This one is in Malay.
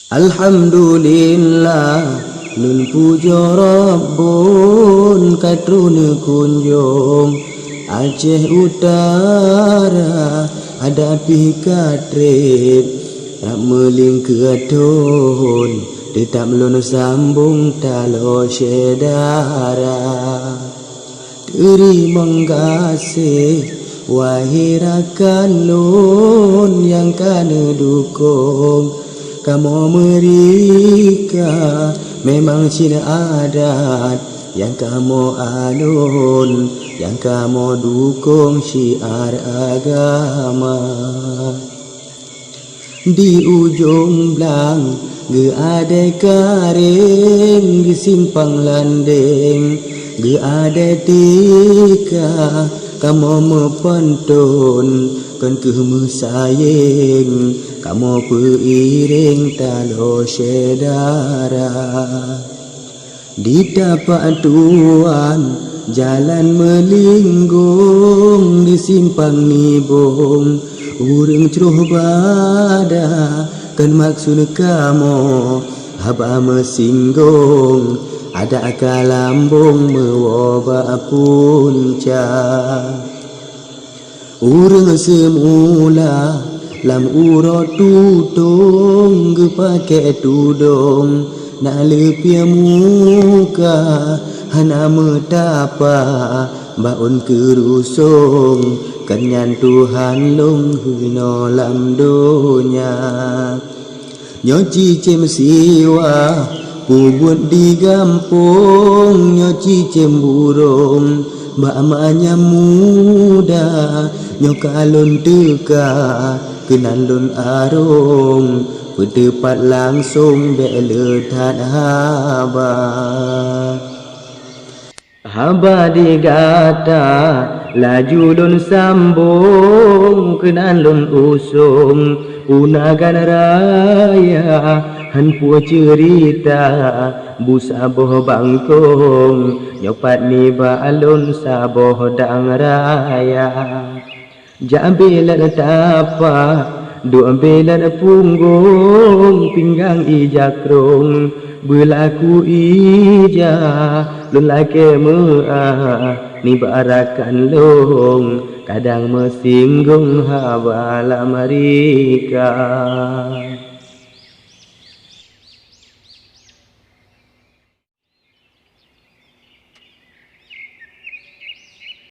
Alhamdulillah nun puja Rabbun katruna kunjung Aceh Utara hadapi katrip rak meling kedon tetap melun sambung talo sedara terima kasih wahai rakan nun yang kana dukung kamu mereka memang Cina adat yang kamu alun, yang kamu dukung syiar agama. Di ujung belang ada karing di simpang landeng, ada tika kamu mepantun kan kemesayeng kamu peiring talo sedara di tapak tuan jalan melinggung di simpang nibung urang ceruh bada kan maksud kamu haba mesinggung ada kalambung mewoba puncak urang semula lam uro tudung gepake tudung nak lepia muka hana metapa baun kerusung kenyan Tuhan long hino lam dunya nyoci cem siwa buat di gampung nyoci cem burung bamanya muda nyokalun teka kenalun arung berdepat langsung beletan haba digata lajulun sambung kenalun usung unagan raya hanpu cerita busaboh bangkong nyopat ni balon saboh dang raya jambilan tapa duambilan punggung pinggang ijakrong belaku ija lun lake mea ni barakan long kadang mesinggung habala mereka